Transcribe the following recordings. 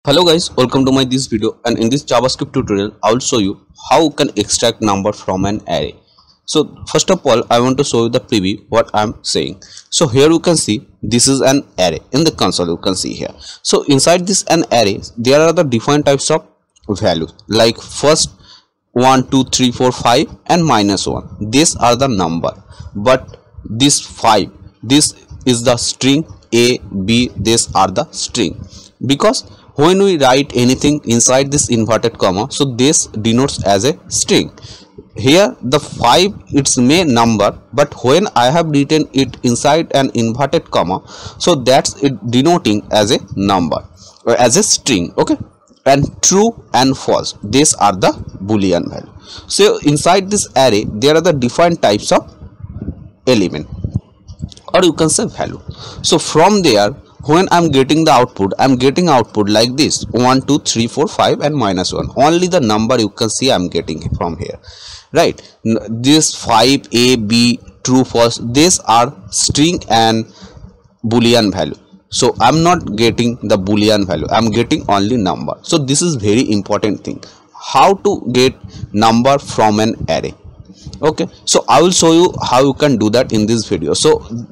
Hello guys, welcome to my this video, and in this JavaScript tutorial I will show you how you can extract number from an array. So first of all I want to show you the preview what I am saying. So here you can see this is an array. In the console you can see here. So inside this an array there are the different types of values, like first 1 2 3 4 5 and -1. These are the number, but this 5, this is the string. A, B, these are the string, because when we write anything inside this inverted comma, so this denotes as a string. Here the 5, it's may number, but when I have written it inside an inverted comma, so that's it denoting as a number or as a string. Okay, and true and false, these are the boolean value. So inside this array there are the different types of element, or you can say value. So from there when I'm getting the output, I'm getting output like this: 1 2 3 4 5 and -1. Only the number you can see I'm getting from here, right? This 5, A, B, true, false, these are string and boolean value. So I'm not getting the boolean value, I'm getting only number. So this is very important thing, how to get number from an array. Okay, so I will show you how you can do that in this video. So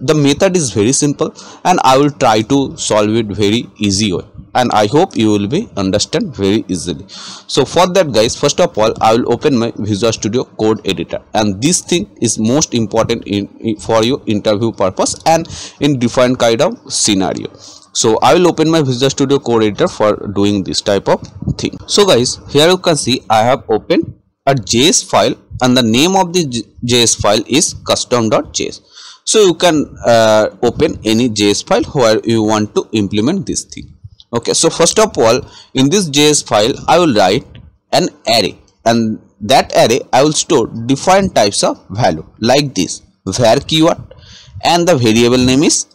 the method is very simple and I will try to solve it very easy way, and I hope you will be understand very easily. So for that guys, first of all I will open my Visual Studio Code editor, and this thing is most important for your interview purpose and in different kind of scenario. So I will open my Visual Studio Code editor for doing this type of thing. So guys, here you can see I have opened a JS file, and the name of the JS file is custom.js. So you can open any JS file where you want to implement this thing. Okay, so first of all in this JS file I will write an array, and that array I will store different types of value like this: var keyword, and the variable name is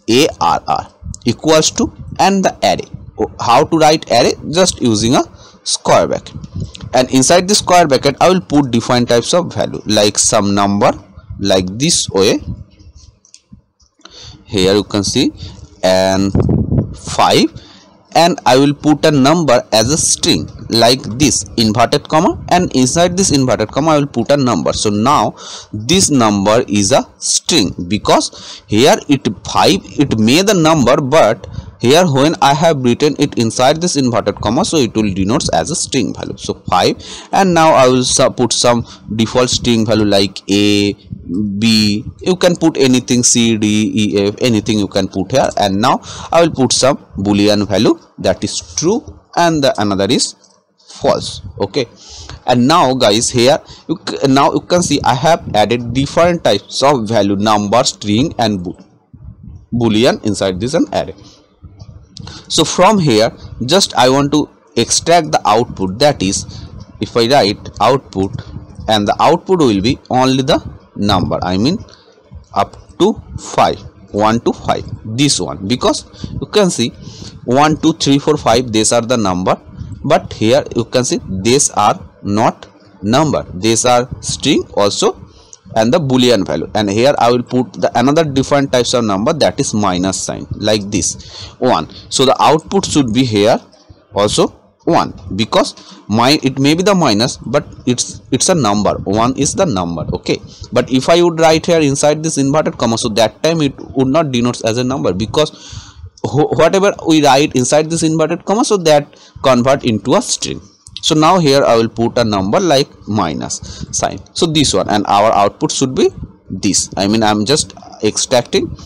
arr equals to, and the array. How to write array? Just using a square bracket, and inside this square bracket I will put different types of value, like some number like this way. Here you can see, and 5, and I will put a number as a string like this inverted comma, and inside this inverted comma I will put a number. So now this number is a string, because here it 5, it made the number, but here when I have written it inside this inverted comma, so it will denotes as a string value. So 5, and now I will put some default string value like A, B, you can put anything, C, D, E, F, anything you can put here. And now I will put some boolean value, that is true, and the another is false. Okay, and now guys, here now you can see I have added different types of value, number, string and boolean inside this an array. So from here just I want to extract the output, that is if I write output, and the output will be only the number, I mean up to 5, 1 to 5, this one, because you can see 1 2 3 4 5 these are the number, but here you can see these are not number, these are string also, and the boolean value. And here I will put the another different types of number, that is minus sign like this 1. So the output should be here also 1, because it may be the minus, but it's a number, 1 is the number. Okay, but if I would write here inside this inverted comma, so that time it would not denote as a number, because whatever we write inside this inverted comma, so that convert into a string. So now here I will put a number like minus sign, so this one, and our output should be this. I mean I'm just extracting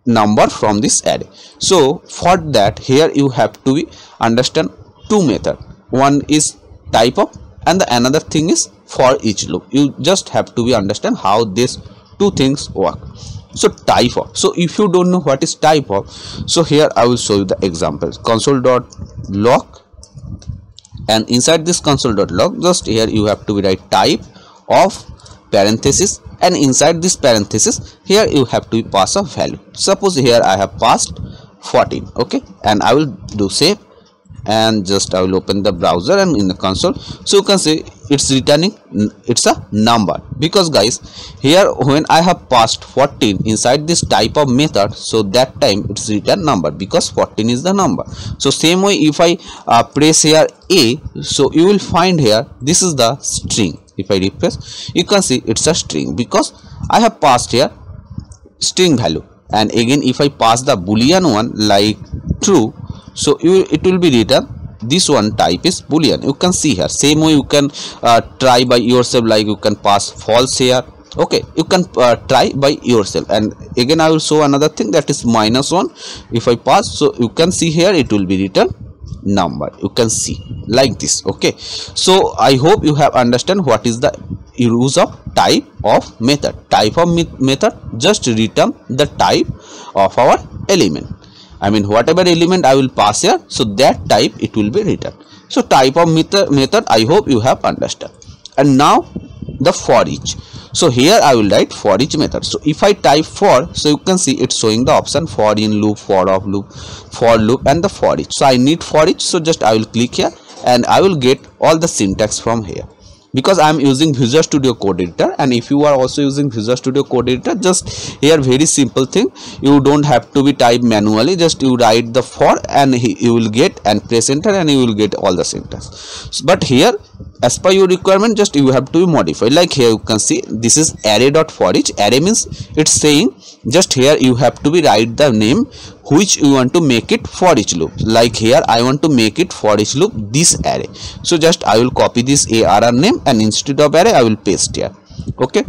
number from this array. So for that here you have to be understand two method, one is type of, and the another thing is for each loop. You just have to be understand how these two things work. So type of, so if you don't know what is type of, so here I will show you the examples. Console.log, and inside this console.log just here you have to write type of parenthesis, and inside this parenthesis here you have to pass a value. Suppose here I have passed 14. Okay, and I will do save, and just I will open the browser and in the console. So you can see it's returning, it's a number, because guys here when I have passed 14 inside this type of method, so that time it's return number because 14 is the number. So same way if I press here A, so you will find here this is the string. If I refresh, you can see it's a string because I have passed here string value. And again if I pass the boolean one like true, so it will be written this one type is boolean. You can see here same way you can try by yourself, like you can pass false here. Okay, you can try by yourself. And again I will show another thing, that is -1. If I pass, so you can see here it will be written number, you can see like this. Okay, so I hope you have understand what is the use of type of method. Type of method just return the type of our element. I mean whatever element I will pass here, so that type it will be written. So type of method I hope you have understood. And now the for each. So here I will write for each method. So if I type for, so you can see it's showing the option for in loop, for of loop, for loop and the for each. So I need for each, so just I will click here and I will get all the syntax from here. Because I am using Visual Studio Code Editor, and if you are also using Visual Studio Code Editor, just here very simple thing, you don't have to be type manually, just you write the for and you will get and press enter and you will get all the syntax. But here as per your requirement, just you have to modify. Like here you can see this is array.forEach. Array means it's saying just here you have to be write the name which you want to make it for each loop. Like here I want to make it for each loop this array. So just I will copy this ARR name and instead of array I will paste here. Okay,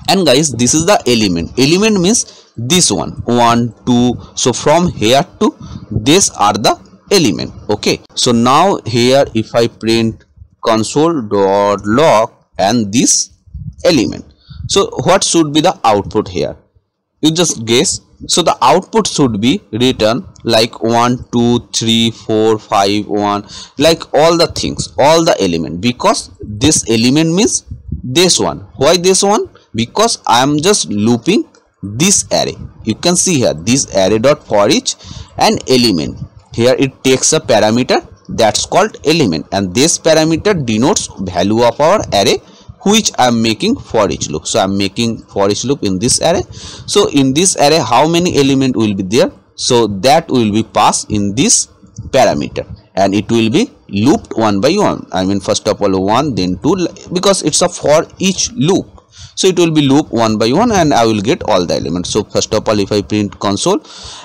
and guys this is the element. Element means this one 1 2. So from here to this are the element. Okay, so now here if I print console.log and this element, so what should be the output here? You just guess. So the output should be written like 1 2 3 4 5 1, like all the things, all the element, because this element means this one. Why this one? Because I am just looping this array. You can see here this array dot for each and element. Here it takes a parameter that's called element, and this parameter denotes value of our array which I am making for each loop. So I am making for each loop in this array. So in this array how many element will be there? So that will be passed in this parameter and it will be looped one by one. I mean first of all 1, then 2, because it's a for each loop. So it will be loop one by one and I will get all the elements. So first of all if I print console,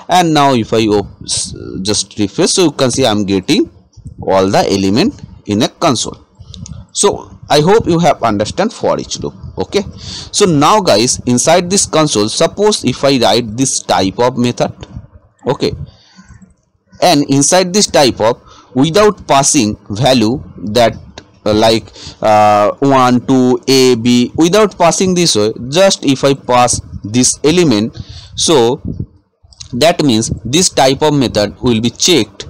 and now if I just refresh, so you can see I am getting all the element in a console. So I hope you have understand for each loop. Okay, so now guys inside this console, suppose if I write this type of method, okay, and inside this type of without passing value that like 1 2 a b, without passing this way, just if I pass this element, so that means this type of method will be checked.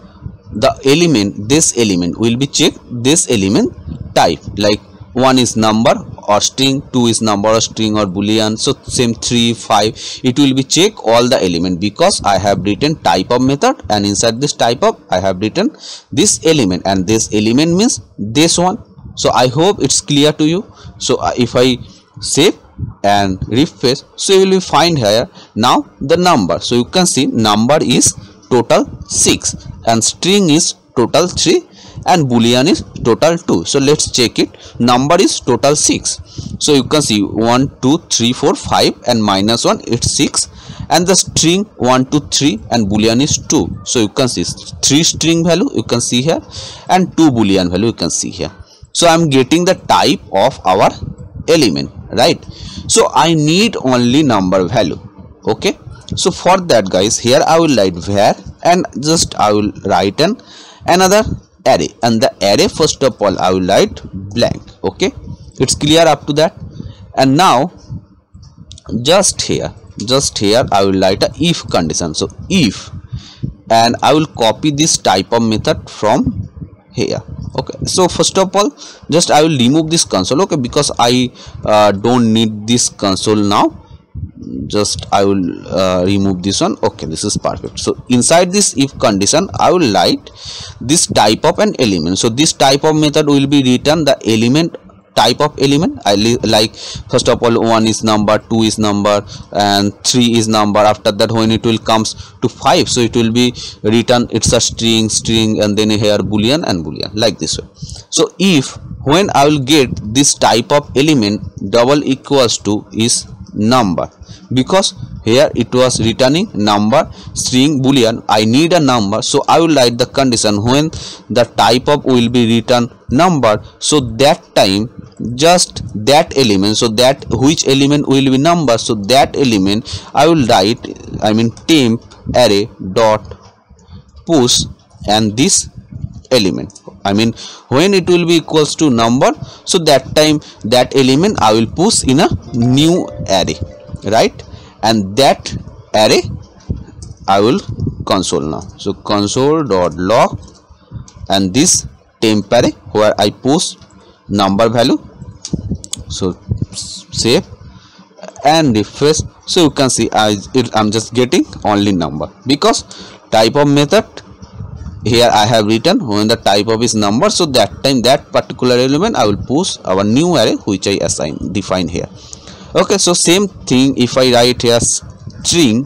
The element, this element will be checked this element type, like 1 is number or string, 2 is number or string or boolean, so same 3 5, it will be check all the element because I have written type of method, and inside this type of I have written this element, and this element means this one. So I hope it's clear to you. So if I save and refresh, so you will find here now the number. So you can see number is total 6 and string is total 3 and boolean is total 2. So let's check it. Number is total 6. So you can see 1 2 3 4 5 and -1 it's 6, and the string 1 2 3 and boolean is 2. So you can see 3 string value you can see here and 2 boolean value you can see here. So I am getting the type of our element, right? So I need only number value. Okay, so for that guys here I will write var and just I will write another array, and the array first of all I will write blank. Okay, it's clear up to that. And now just here I will write a if condition. So if, and I will copy this type of method from here. Okay, so first of all just I will remove this console, okay, because I don't need this console now. just I will remove this one. Okay, this is perfect. So inside this if condition I will write this type of an element. So this type of method will be written the element type of element. Like first of all 1 is number, 2 is number, and 3 is number. After that when it will comes to 5, so it will be written it's a string, and then here boolean and boolean, like this way. So if when I will get this type of element double equals to is number, because here it was returning number, string, boolean, I need a number, so I will write the condition when the type of will be written number, so that time just that element, so that which element will be number, so that element I will write, I mean temp array dot push, and this element, I mean when it will be equals to number, so that time that element I will push in a new array, right? And that array I will console now. So console dot log, and this temp array where I push number value. So save and refresh. So you can see I'm just getting only number, because type of method here I have written when the type of is number, so that time that particular element I will push our new array which I define here. Okay, so same thing if I write here string,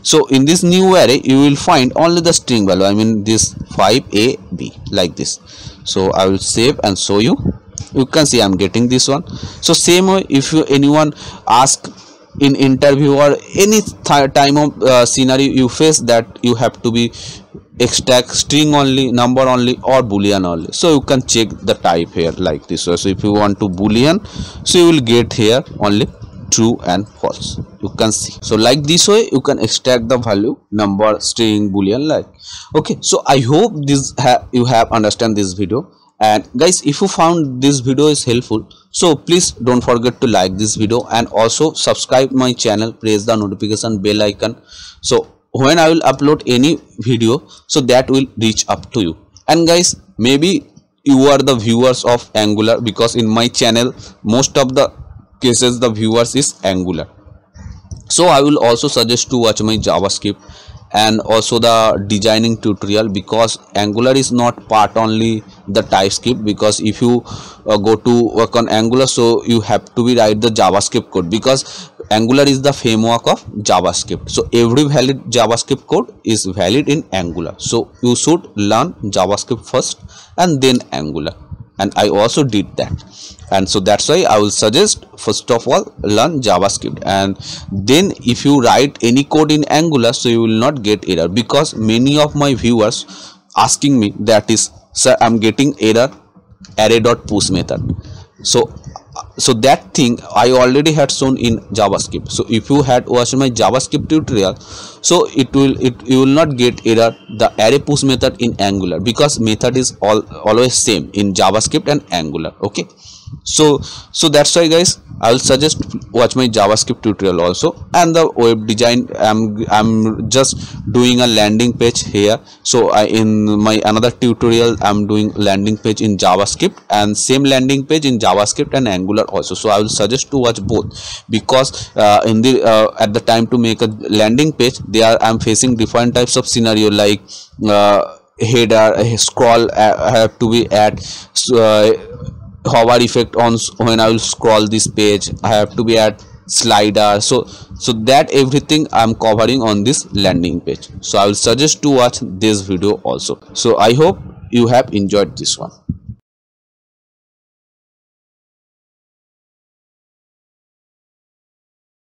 so in this new array you will find only the string value, I mean this 5ab, like this. So I will save and show you. You can see I'm getting this one. So same way if anyone ask in interview or any time of scenario you face that you have to be extract string only, number only, or boolean only, so you can check the type here like this. So if you want to boolean, so you will get here only true and false, you can see. So like this way you can extract the value number, string, boolean, like. Okay, so I hope this you have understand this video. And guys, if you found this video is helpful, so please don't forget to like this video and also subscribe my channel, press the notification bell icon, so when I will upload any video, so that will reach up to you. And guys, maybe you are the viewers of Angular, because in my channel most of the cases the viewers is Angular, so I will also suggest to watch my JavaScript and also the designing tutorial, because Angular is not part only the TypeScript, because if you go to work on Angular, so you have to be write the JavaScript code, because Angular is the framework of JavaScript, so every valid JavaScript code is valid in Angular, so you should learn JavaScript first and then Angular, and I also did that. And so that's why I will suggest first of all learn JavaScript, and then if you write any code in Angular, so you will not get error, because many of my viewers asking me that is, sir, I'm getting error array.push method. So that thing I already had shown in JavaScript. So if you had watched my JavaScript tutorial, so you will not get error the array push method in Angular, because method is always same in JavaScript and Angular. Okay, so that's why guys, I will suggest watch my JavaScript tutorial also. And the web design, I'm just doing a landing page here, so in my another tutorial I'm doing landing page in JavaScript and same landing page in JavaScript and Angular also. So I will suggest to watch both, because in the at the time to make a landing page, I'm facing different types of scenario, like header, scroll have to be at hover effect on when I will scroll this page, I have to be at slider, so that everything I'm covering on this landing page. So I will suggest to watch this video also. So I hope you have enjoyed this one.